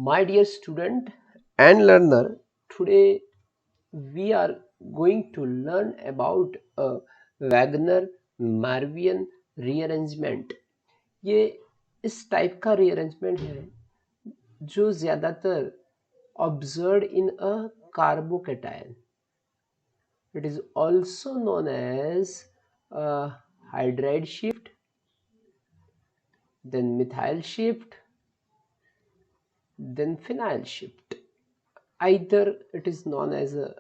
My dear student and learner, today we are going to learn about a Wagner Marvian rearrangement. ये इस type का rearrangement है जो ज़्यादातर observed in a carbocation. It is also known as hydride shift, then methyl shift, then phenyl shift. Either it is known as a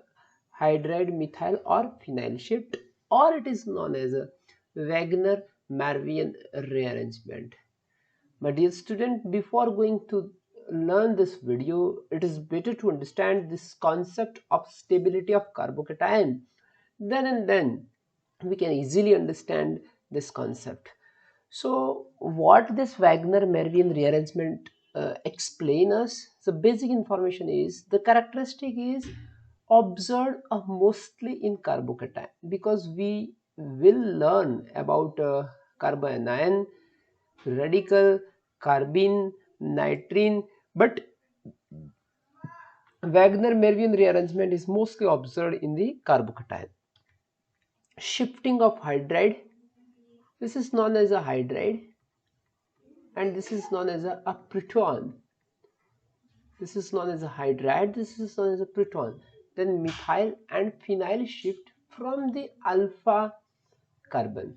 hydride methyl or phenyl shift, or it is known as a Wagner Marvian rearrangement. My dear student, before going to learn this video, it is better to understand this concept of stability of carbocation. Then we can easily understand this concept. So what this Wagner-Mervian rearrangement explain us? The basic information is the characteristic is observed mostly in carbocation, because we will learn about carbanion, radical, carbene, nitrine, but Wagner-Mervian rearrangement is mostly observed in the carbocation. Shifting of hydride, this is known as a hydride, and this is known as a proton. This is known as a hydride, this is known as a proton. Then methyl and phenyl shift from the alpha carbon.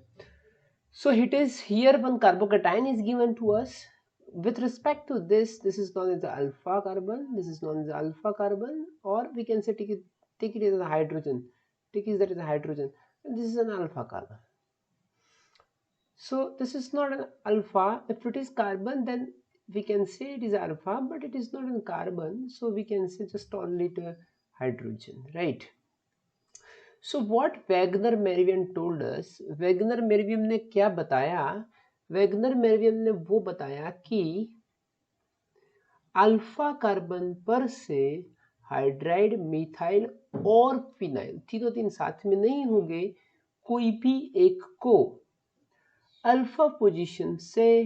So it is here one carbocation is given to us. With respect to this is known as the alpha carbon, this is known as the alpha carbon, or we can say take it as a hydrogen. Take it that is a hydrogen, and this is an alpha carbon. So this is not an alpha. If it is carbon, then we can say it is alpha, but it is not in carbon, so we can say just only the hydrogen, right? So what Wagner-Mervian told us, Wagner-Mervian ने क्या बताया? Wagner-Mervian ने वो बताया कि alpha carbon पर से hydride, methyl और फिनाइल तीन साथ में नहीं होंगे, कोई भी एक को अल्फा पोजीशन से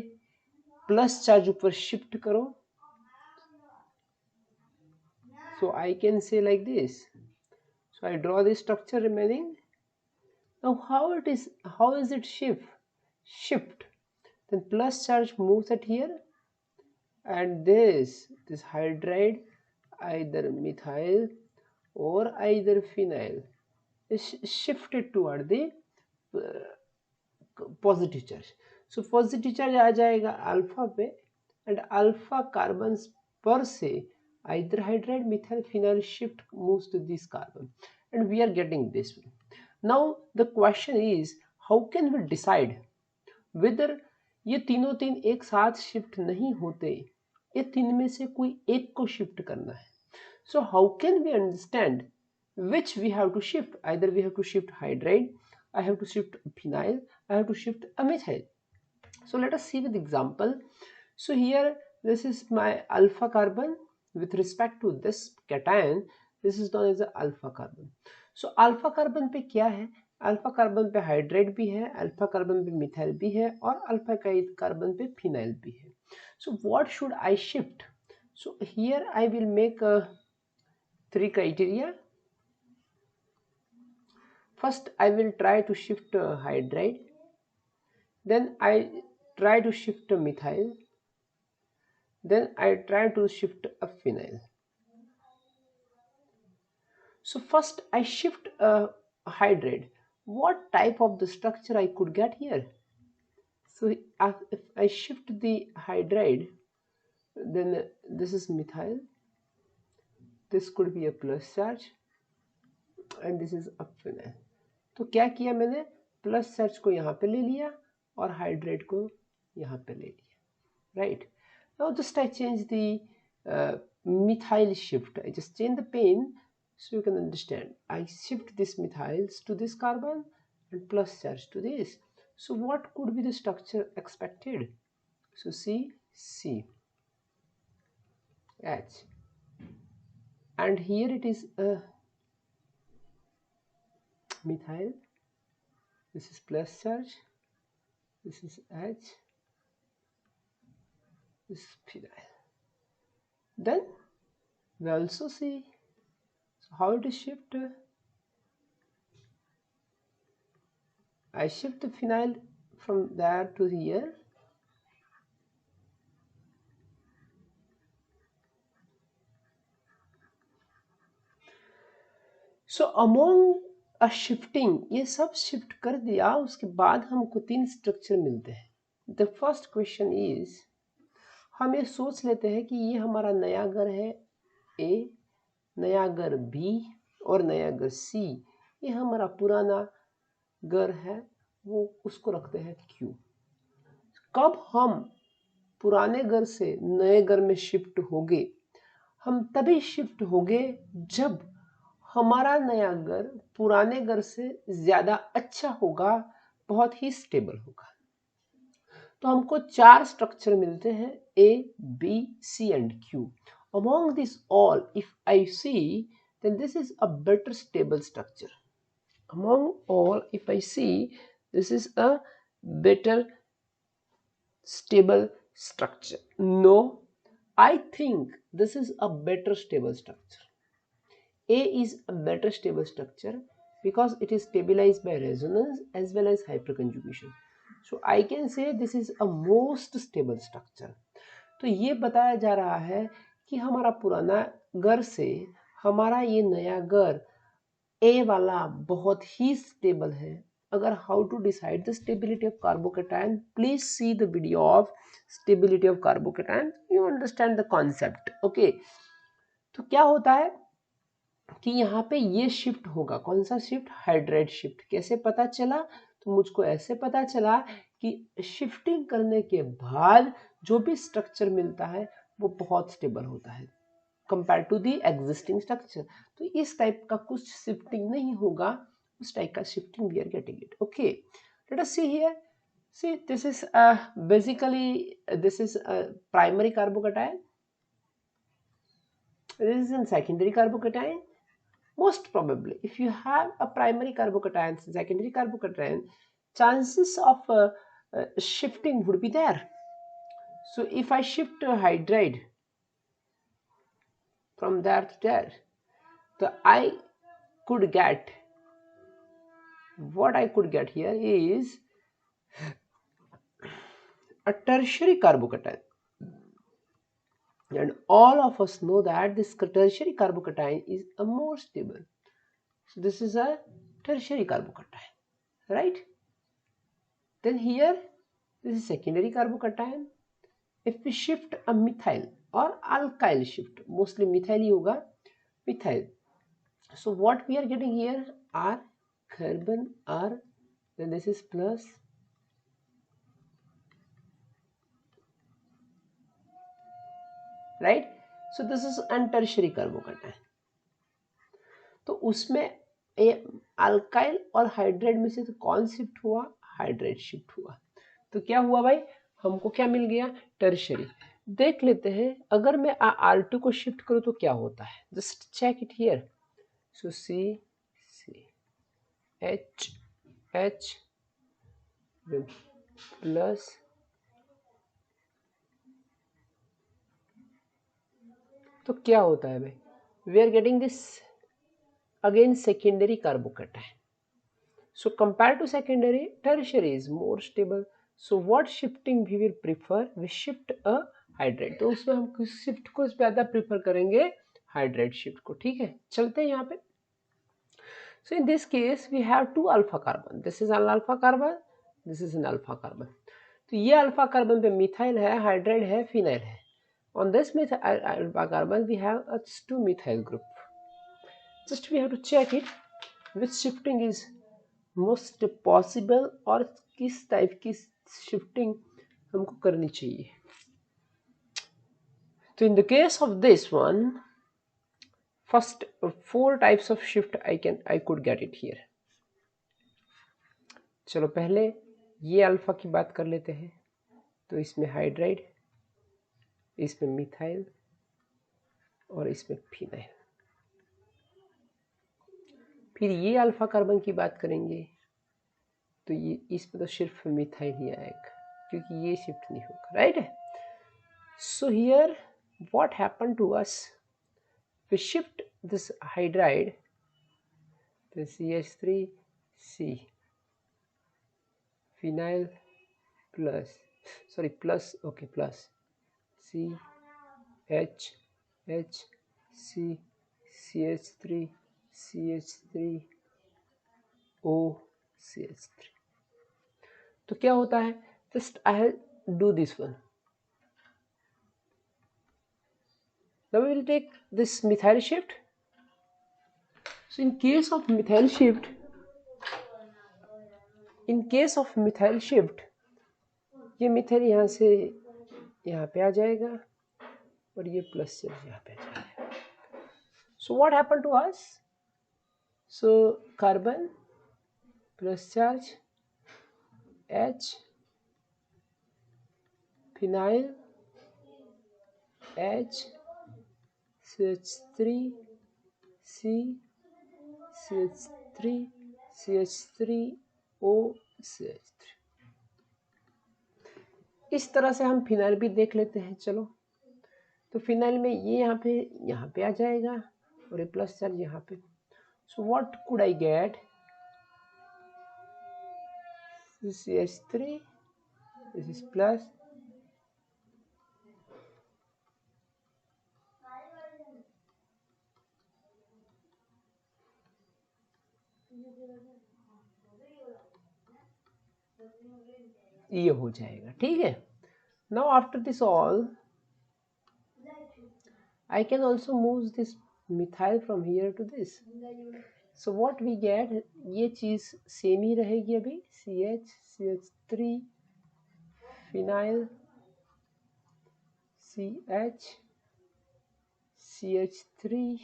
प्लस चार्ज ऊपर शिफ्ट करो. So I can say like this. So I draw the structure remaining. Now how is it shift? Then plus charge moves at here, and this hydride, either methyl or either phenyl, is shifted toward the positive charge. So positive charge आ जाएगा alpha पे, and alpha carbon पर से either hydride, methyl, phenyl shift moves to this carbon, and we are getting this one. Now the question is, how can we decide whether ये तीन एक साथ shift नहीं होते, ये तीन में से कोई एक को शिफ्ट करना है. So how can we understand which we have to shift? Either we have to shift hydride, I have to shift phenyl, I have to shift a methyl. So let us see with example. So here this is my alpha carbon with respect to this cation. This is known as the alpha carbon. So alpha carbon पे क्या है? Alpha carbon पे hydride भी है, alpha carbon पे methyl भी है, और अल्फा कार्बन पे फिनाइल भी है. So what should I shift? So here I will make 3 criteria. First I will try to shift hydride, then I try to shift methyl, then I try to shift a phenyl. So first I shift a hydride. What type of the structure I could get here? So if I shift the hydride, then this is methyl, this could be a plus charge, and this is a phenyl. तो क्या किया मैंने? Plus charge को यहाँ पे ले लिया और हाइड्रेट को यहाँ पे ले लिया, right? Now just I change the methyl shift. I just change the pen so you can understand. I shift this methyls to this carbon and plus charge to this. So what could be the structure expected? So C, H, and here it is a methyl. This is plus charge. This is H. This is phenyl. Then we also see how it is shift. I shift the phenyl from there to here. So among a shifting, ये सब shift कर दिया, उसके बाद हमको 3 structure मिलते हैं। The first question is, हम ये सोच लेते हैं कि ये हमारा नया घर है ए, नया घर बी और नया घर सी। ये हमारा पुराना घर है, वो उसको रखते हैं क्यू। कब हम पुराने घर से नए घर में शिफ्ट होंगे? हम तभी शिफ्ट होंगे जब हमारा नया घर पुराने घर से ज्यादा अच्छा होगा, बहुत ही स्टेबल होगा। तो हमको 4 स्ट्रक्चर मिलते हैं, A B C and Q. Among this all if I see, then this is a better stable structure. Among all, if I see, this is a better stable structure. No, I think this is a better stable structure. A is a better stable structure because it is stabilized by resonance as well as hyperconjugation. So I can say this is a most stable structure. तो ये बताया जा रहा है कि हमारा पुराना घर से हमारा ये नया घर ए वाला बहुत ही स्टेबल है। अगर how to decide the stability of carbocation, please see the video of stability of carbocation, you understand the concept. Okay, तो क्या होता है कि यहाँ पे ये शिफ्ट होगा, कौन सा शिफ्ट? Hydride shift. कैसे पता चला? तो मुझको ऐसे पता चला कि शिफ्टिंग करने के बाद जो भी स्ट्रक्चर मिलता है वो बहुत स्टेबल होता है compare to the existing structure. तो इस टाइप का कुछ शिफ्टिंग नहीं होगा, उस टाइप का shifting we are getting it. Okay, let us see here. See, this is basically this is a primary carbocation. This is a secondary carbocation. Most probably, if you have a primary carbocation, secondary carbocation, chances of shifting would be there. So if I shift a hydride from there to there, so I could get, what I could get here is a tertiary carbocation, and all of us know that this tertiary carbocation is a more stable. So this is a tertiary carbocation, right? Then here this is secondary carbocation. If we shift a methyl or alkyl shift, mostly methyl ही होगा, methyl. So what we are getting here are carbon R, then this is plus, right? So this is an tertiary carbocation. तो उसमें alkyl और hydride में से तो कौन shift हुआ? Hydride shift हुआ। तो क्या हुआ भाई? हमको क्या मिल गया? टर्शियरी। देख लेते हैं, अगर मैं R2 को शिफ्ट करूं तो क्या होता है, just check it here. So C H H plus, तो क्या होता है भाई? We are getting this again secondary carbocation. So compared to secondary, tertiary is more stable. So what shifting we will prefer? We shift a hydride, तो उसमें हम किस shift को ज्यादा प्रीफर करेंगे? हाइड्राइड शिफ्ट को। ठीक है, चलते हैं यहाँ पे। So in this case we have two alpha carbon. This is an alpha carbon, this is an alpha carbon. तो ये अल्फा कार्बन पे मिथाइल है, हाइड्राइड है, फिनाइल है. On this alpha carbon we have a two methyl group. Just we have to check it which shifting is most possible और किस type की shifting हमको करनी चाहिए. So in the case of this one, first 4 types of shift I could get it here. चलो पहले ये alpha की बात कर लेते हैं. तो इसमें हाइड्राइड, इसमें मिथाइल और इसमें फिनाइल. फिर ये अल्फा कार्बन की बात करेंगे तो ये इसमें तो सिर्फ मिथाइल ही आएगा क्योंकि ये शिफ्ट नहीं होगा, right. So here what happened to us? We shift this hydride, the CH3C, phenyl plus, sorry, plus, okay, plus CH, H, C, CH3, CH3, O, CH3. तो क्या होता है? Just I'll do this one. Now we will take this methyl shift. So in case of methyl shift, ये methyl यहाँ से यहाँ पे आ जाएगा और ये प्लस चार्ज यहाँ पे आ जाएगा. So what happened to us? So carbon plus charge H, phenyl H, CH3 C, CH3 CH3 O, CH3. इस तरह से हम फिनाइल भी देख लेते हैं. चलो, तो फिनाइल में ये यहाँ पे आ जाएगा और ये प्लस चार्ज यहाँ पे. So what could I get? CH3, this is plus, ये हो जाएगा. ठीक है. Now after this all I can also move this methyl from here to this. So what we get, ये चीज सेम ही रहेगी अभी. CH, CH3, phenyl, CH, CH3,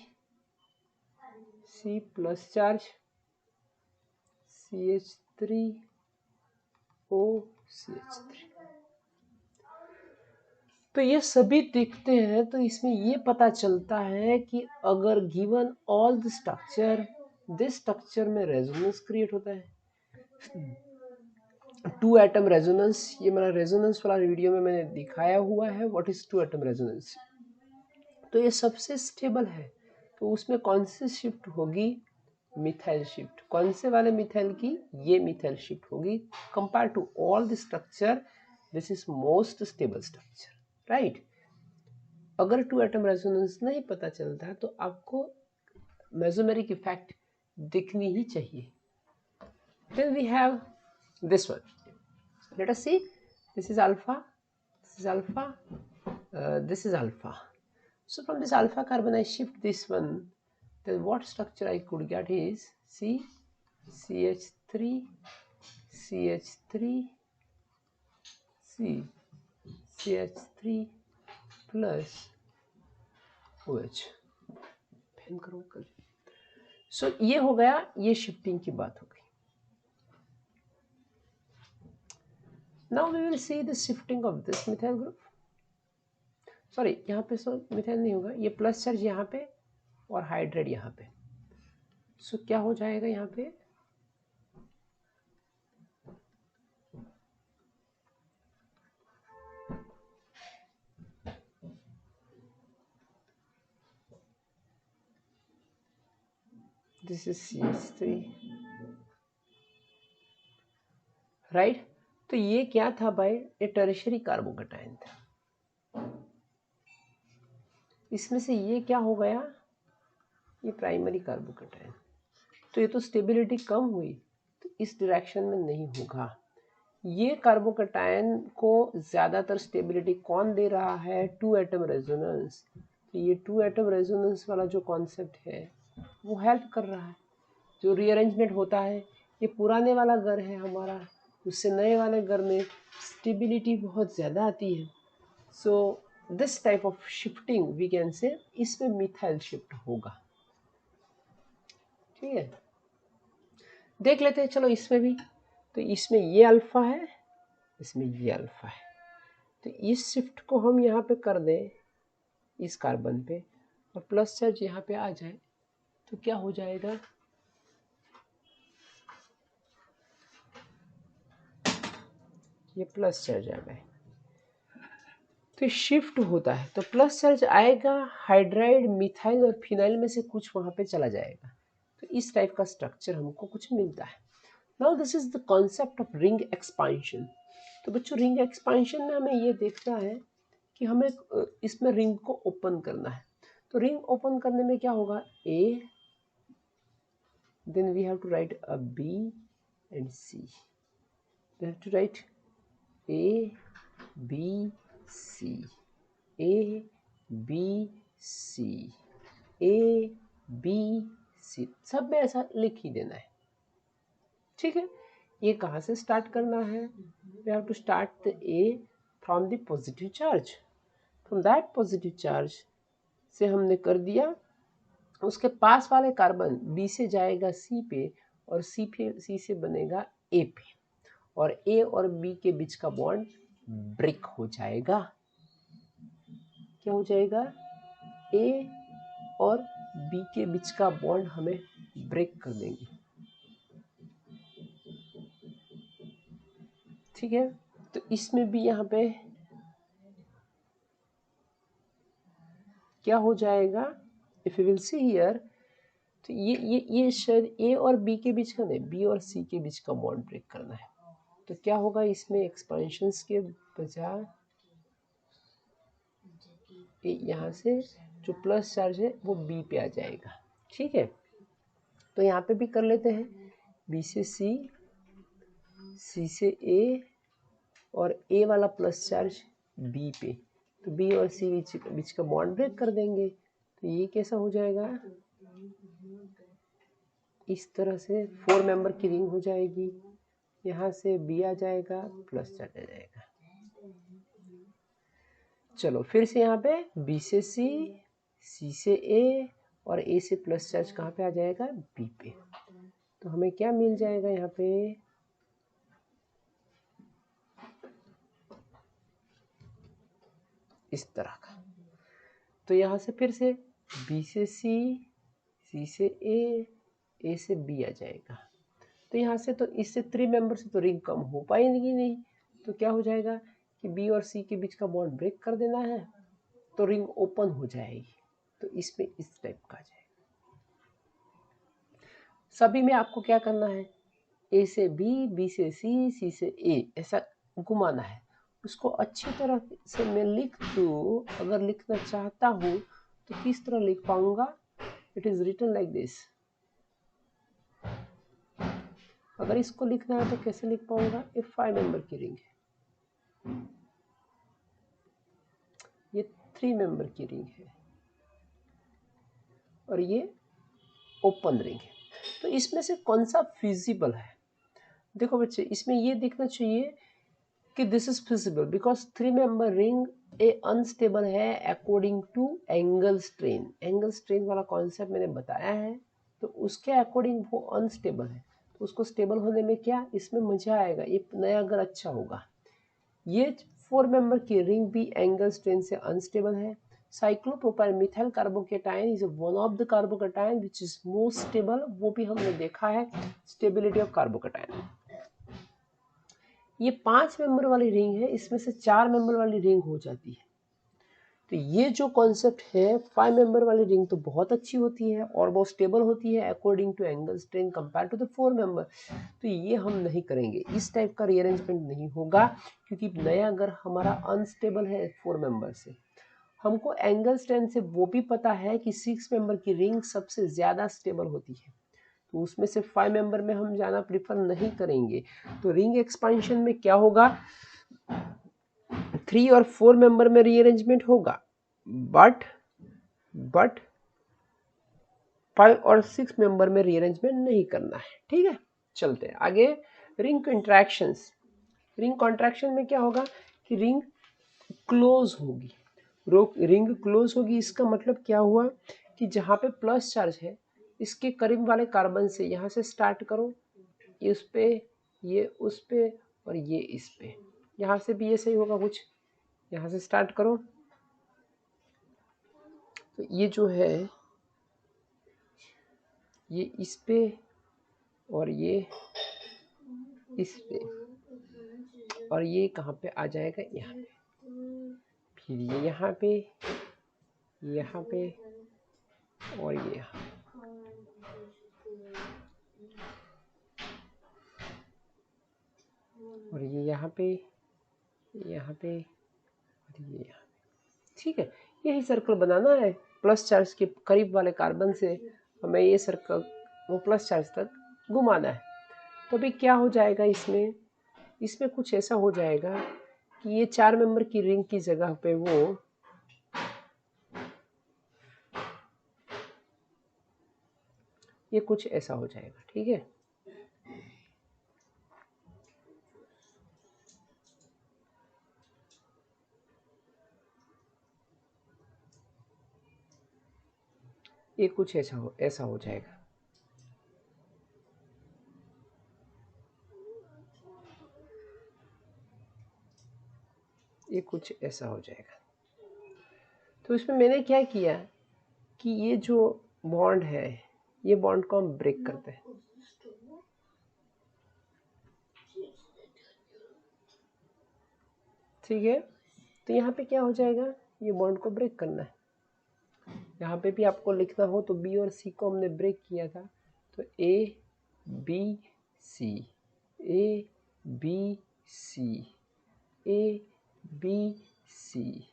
C plus charge, CH3, O, CH3. तो ये सभी दिखते हैं. तो इसमें ये पता चलता है कि अगर given all the structure, this structure में रेजोनेंस क्रिएट होता है. 2 एटम रेजोनेंस, ये मेरा रेजोनेंस वाला वीडियो में मैंने दिखाया हुआ है. What is 2 atom resonance? तो ये सबसे स्टेबल है. तो उसमें कौन सी शिफ्ट होगी? Methyl shift. कौन से वाले मिथाइल की? ये मिथाइल शिफ्ट होगी. Compare to all the structure, this is most stable structure. Right. अगर 2 एटम रेजोनेंस नहीं पता चलता है तो आपको मेसोमेरिक इफेक्ट दिखनी ही चाहिए. Then we have this one. Let us see. This is alpha, this is alpha, this is alpha. So from this alpha carbon I shift this one. Then what structure I could get is C, CH3, CH3, C, CH3 plus OH. Fan करो कल. सो ये हो गया, ये shifting की बात हो गई. Now we will see the shifting of this methyl group. Sorry, यहाँ पे मिथाइल नहीं होगा. ये प्लस चार्ज यहाँ पे और हाइड्रेट यहाँ पे. सो क्या हो जाएगा यहाँ पे? This is CH3, right. तो ये क्या था भाई? ये टर्शियरी कार्बोकैटायन था. इसमें से ये क्या हो गया? ये प्राइमरी कार्बोकैटायन. तो ये तो स्टेबिलिटी कम हुई. तो इस डायरेक्शन में नहीं होगा. ये कार्बोकैटायन को ज़्यादातर स्टेबिलिटी कौन दे रहा है? 2 एटम रेजोनेंस. तो ये 2 एटम रेजोनेंस वाला जो कॉन्सेप्ट है वो हेल्प कर रहा है. जो रीअरेंजमेंट होता है, ये पुराने वाला घर है हमारा, उससे नए वाले घर में स्टेबिलिटी बहुत ज़्यादा आती है. So this type of shifting we can say, इसमें मिथाइल शिफ्ट होगा. ठीक है. देख लेते हैं. चलो इसमें भी. तो इसमें ये अल्फा है, इसमें ये अल्फा है. तो इस शिफ्ट को हम यहाँ पे कर दें इस कार्बन पे और प्लस चार्ज यहाँ पे आ जाए तो क्या हो जाएगा? ये प्लस चार्ज आ गए. तो तो शिफ्ट होता है, तो प्लस चार्ज आएगा, हाइड्राइड मिथाइल और फिनाइल में से कुछ वहाँ पे चला जाएगा, तो इस टाइप का स्ट्रक्चर हमको कुछ मिलता है। Now this is the concept of ring expansion. तो बच्चों रिंग एक्सपांशन में हमें ये देखना है कि हमें इसमें रिंग को ओपन करना है। तो रिंग ओपन करने में क्या होगा, A, then we have to write A B and C, we have to write A B C, A B C, A B C, सब में ऐसा लिख ही देना है, ठीक है। ये कहाँ से स्टार्ट करना है, we have to start the A from the positive charge, from that positive charge से हमने कर दिया, उसके पास वाले कार्बन बी से जाएगा सी पे, और सी से बनेगा ए पे, और ए और बी के बीच का बॉन्ड ब्रेक हो जाएगा। क्या हो जाएगा, ए और बी के बीच का बॉन्ड हमें ब्रेक कर देंगे, ठीक है। तो इसमें भी यहाँ पे क्या हो जाएगा, if you will see here, तो ये शायद ए और बी के बीच का नहीं, बी और सी के बीच का बॉन्ड ब्रेक करना है। तो क्या होगा, इसमें एक्सपेंशंस के बजाय यहाँ से जो प्लस चार्ज है वो बी पे आ जाएगा, ठीक है। तो यहाँ पे भी कर लेते हैं, बी से सी, सी से ए, और ए वाला प्लस चार्ज बी पे, तो बी और सी बीच का बॉन्ड ब्रेक कर देंगे। तो ये कैसा हो जाएगा, इस तरह से 4 मेंबर की रिंग हो जाएगी, यहाँ से बी आ जाएगा, प्लस चार्ज आ जाएगा। चलो फिर से यहाँ पे बी से सी, सी से ए, और ए से प्लस चार्ज कहाँ पे आ जाएगा, बी पे। तो हमें क्या मिल जाएगा यहाँ पे, इस तरह का। तो यहाँ से फिर से बी से सी, सी से ए से बी आ जाएगा। तो यहाँ से तो इससे 3 मेंबर से तो रिंग कम हो पाएगी नहीं, तो क्या हो जाएगा कि बी और सी के बीच का बॉन्ड ब्रेक कर देना है, तो रिंग ओपन हो जाएगी। तो इसमें इस टाइप का आ जाएगा। सभी में आपको क्या करना है, ए से बी, बी से सी, सी से ए, ऐसा घुमाना है। उसको अच्छी तरह से मैं लिख दूँ, अगर लिखना चाहता हूँ तो किस तरह लिख पाऊंगा, it is written like this. अगर इसको लिखना है तो कैसे लिख पाऊंगा, ये 5 मेंबर की रिंग है, ये 3 मेंबर की रिंग है, और ये ओपन रिंग है। तो इसमें से कौन सा फिजिबल है, देखो बच्चे इसमें ये देखना चाहिए कि this is feasible because 3 member ring a unstable है according to angle strain. Angle strain वाला कॉन्सेप्ट मैंने बताया है, तो उसके अकॉर्डिंग वो अनस्टेबल है। तो उसको स्टेबल होने में क्या, इसमें मजा आएगा, ये नया अगर अच्छा होगा। ये 4 मेंबर की रिंग भी एंगल स्ट्रेन से अनस्टेबल है। Cyclopropyl methyl carbocation is one of the carbocation which is most stable, वो भी हमने देखा है, स्टेबिलिटी ऑफ कार्बोकेटायन। ये 5 मेंबर वाली रिंग है, इसमें से 4 मेंबर वाली रिंग हो जाती है। तो ये जो कॉन्सेप्ट है 5 मेंबर वाली रिंग तो बहुत अच्छी होती है और बहुत स्टेबल होती है according to angle strain compare to the 4 member. तो ये हम नहीं करेंगे, इस टाइप का रीअरेंजमेंट नहीं होगा, क्योंकि नया अगर हमारा अनस्टेबल है 4 मेंबर से, हमको एंगल स्ट्रेन से वो भी पता है कि 6 मेंबर की रिंग सबसे ज़्यादा स्टेबल होती है, तो उसमें से 5 मेंबर में हम जाना प्रिफर नहीं करेंगे। तो रिंग एक्सपेंशन में क्या होगा, 3 और 4 मेंबर में रीअरेंजमेंट होगा, बट 5 और 6 मेंबर में रीअरेंजमेंट नहीं करना है, ठीक है। चलते हैं आगे, रिंग इंट्रैक्शंस। रिंग कॉन्ट्रैक्शन में क्या होगा कि रिंग क्लोज होगी, रिंग क्लोज होगी। इसका मतलब क्या हुआ कि जहाँ पे प्लस चार्ज है, इसके करीब वाले कार्बन से यहाँ से स्टार्ट करो, इस पे, ये उस पे, और ये इस पे। यहाँ से भी ये सही होगा कुछ, यहाँ से स्टार्ट करो, तो ये जो है ये इस पे, और ये इस पे, और ये कहाँ पे आ जाएगा, यहाँ पे। फिर ये यहाँ पे और ये यहाँ, और ये यहाँ पे और ये यहाँ पे। ठीक है, यही सर्कल बनाना है। प्लस चार्ज के करीब वाले कार्बन से हमें ये सर्कल वो प्लस चार्ज तक घुमाना है। तो अभी क्या हो जाएगा इसमें कुछ ऐसा हो जाएगा कि ये 4 मेंबर की रिंग की जगह पे वो ये कुछ ऐसा हो जाएगा। ठीक है, ये कुछ ऐसा हो जाएगा। ये कुछ ऐसा हो जाएगा। तो इसमें मैंने क्या किया कि ये जो बॉन्ड है, ये बॉन्ड को हम ब्रेक करते हैं। ठीक है, तो यहाँ पे क्या हो जाएगा, ये बॉन्ड को ब्रेक करना है। यहाँ पे भी आपको लिखना हो तो बी और सी को हमने ब्रेक किया था, तो A B C, A B C, A B C,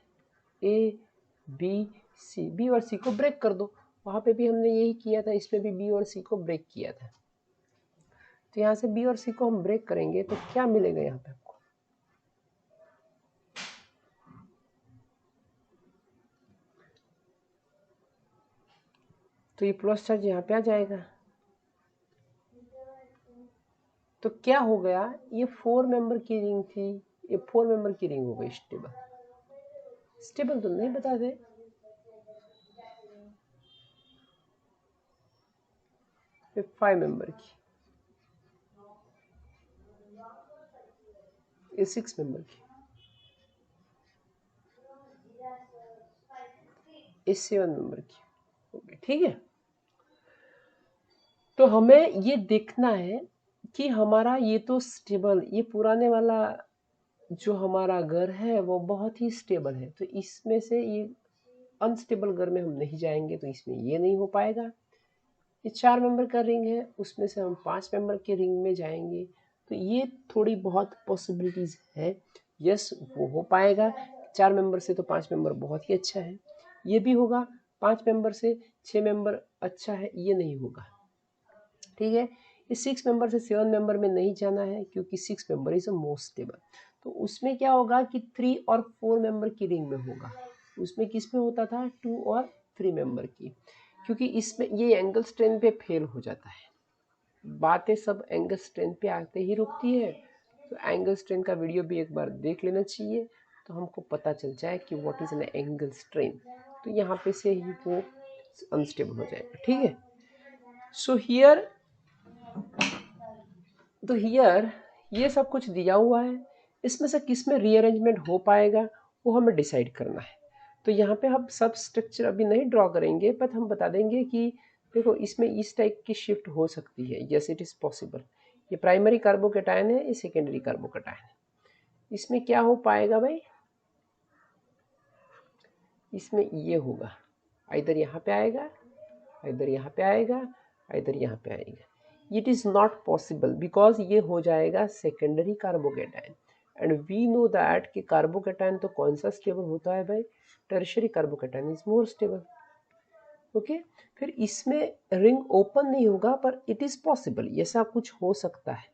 A B C, B और सी को ब्रेक कर दो। वहाँ पे भी हमने यही किया था, इसमें भी बी और सी को ब्रेक किया था। तो यहाँ से बी और सी को हम ब्रेक करेंगे तो क्या मिलेगा यहाँ पे आपको, तो ये प्लस चार्ज यहाँ पे आ जाएगा। तो क्या हो गया, ये 4 मेंबर की रिंग थी, ये 4 मेंबर की रिंग हो गई स्टेबल। स्टेबल तो नहीं बताते, ये 5 मेंबर की, ये 6 मेंबर की, ये 7 मेंबर की हो गई। ठीक है, तो हमें ये देखना है कि हमारा ये तो स्टेबल, ये पुराने वाला जो हमारा घर है वो बहुत ही स्टेबल है, तो इसमें से ये अनस्टेबल घर में हम नहीं जाएंगे, तो इसमें ये नहीं हो पाएगा। ये 4 मेंबर का रिंग है, उसमें से हम 5 मेंबर के रिंग में जाएंगे, तो ये थोड़ी बहुत पॉसिबिलिटीज है। यस, वो हो पाएगा। 4 मेंबर से तो 5 मेंबर बहुत ही अच्छा है, ये भी होगा। 5 मेंबर से 6 मेंबर अच्छा है, ये नहीं होगा। ठीक है, ये 6 मेंबर से 7 मेंबर में नहीं जाना है, क्योंकि 6 member is a most stable. तो उसमें क्या होगा कि 3 और 4 मेंबर की रिंग में होगा। उसमें किस में होता था, 2 और 3 मेंबर की, क्योंकि इसमें ये एंगल स्ट्रेंथ पे फेल हो जाता है। बातें सब एंगल स्ट्रेंथ पे आते ही रुकती है। तो एंगल स्ट्रेंथ का वीडियो भी एक बार देख लेना चाहिए, तो हमको पता चल जाए कि what is an angle strength. तो यहाँ पे से ही वो अनस्टेबल हो जाएगा। ठीक है, सो हियर ये सब कुछ दिया हुआ है, इसमें से किस में रीअरेंजमेंट हो पाएगा वो हमें डिसाइड करना है। तो यहाँ पे हम सब स्ट्रक्चर अभी नहीं ड्रॉ करेंगे, बट हम बता देंगे कि देखो इसमें इस टाइप की शिफ्ट हो सकती है, यस इट इज पॉसिबल। ये प्राइमरी कार्बोकेटायन है, ये सेकेंडरी कार्बोकेटायन है। इसमें क्या हो पाएगा भाई, इसमें ये होगा, इधर यहाँ पे आएगा, इधर यहाँ पे आएगा, इधर यहाँ पे आएगा। It is not possible because ये हो जाएगा secondary carbocation, and we know that कि कार्बोकेटायन तो कौन सा स्टेबल होता है भाई, tertiary carbocation is more stable. Okay, फिर इसमें रिंग ओपन नहीं होगा, पर इट इज पॉसिबल, ऐसा कुछ हो सकता है,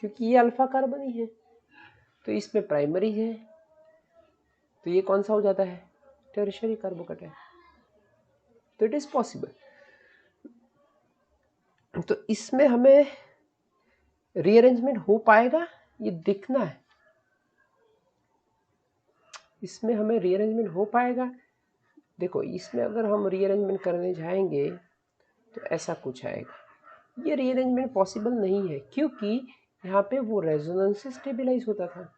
क्योंकि ये अल्फा कार्बन ही है। तो इसमें प्राइमरी है, तो ये कौन सा हो जाता है, टर्शियरी कार्बोकेटायन। तो इट इज पॉसिबल। तो इसमें हमें रीअरेंजमेंट हो पाएगा, ये देखना है। इसमें हमें रीअरेंजमेंट हो पाएगा। देखो इसमें अगर हम रीअरेंजमेंट करने जाएंगे तो ऐसा कुछ आएगा। ये रीअरेंजमेंट पॉसिबल नहीं है, क्योंकि यहाँ पे वो रेजोनेंस से स्टेबलाइज होता था।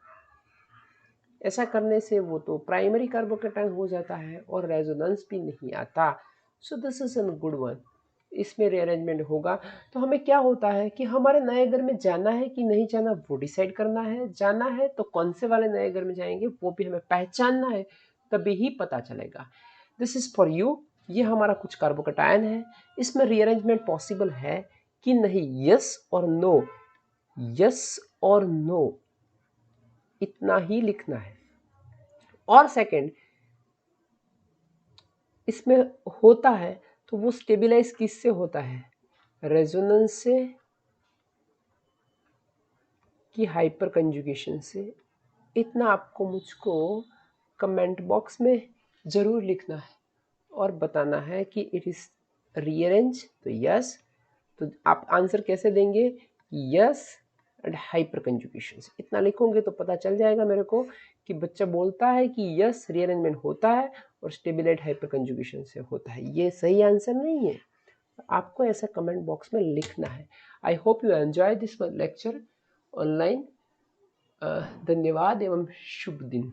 ऐसा करने से वो तो प्राइमरी कार्बोकेटायन हो जाता है और रेजोनेंस भी नहीं आता। So this is an good one. इसमें रीअरेंजमेंट होगा। तो हमें क्या होता है कि हमारे नए घर में जाना है कि नहीं जाना वो डिसाइड करना है। जाना है तो कौन से वाले नए घर में जाएंगे वो भी हमें पहचानना है, तभी ही पता चलेगा। This is for you. ये हमारा कुछ कार्बोकैटायन है, इसमें रीअरेंजमेंट पॉसिबल है कि नहीं, यस और नो, यस और नो, इतना ही लिखना है। और सेकंड, इसमें होता है तो वो स्टेबलाइज किससे होता है, रेजोनेंस से कि हाइपर कंजुगेशन से। इतना आपको मुझको कमेंट बॉक्स में ज़रूर लिखना है और बताना है कि इट इज़ रीअरेंज तो यस। तो आप आंसर कैसे देंगे, यस एंड हाइपर कंजुगेशन से। इतना लिखोगे तो पता चल जाएगा मेरे को कि बच्चा बोलता है कि यस रीअरेंजमेंट होता है और स्टेबिलाइट हाइपर कंजुगेशन से होता है। ये सही आंसर नहीं है, आपको ऐसा कमेंट बॉक्स में लिखना है। I hope you enjoy this lecture online. धन्यवाद एवं शुभ दिन।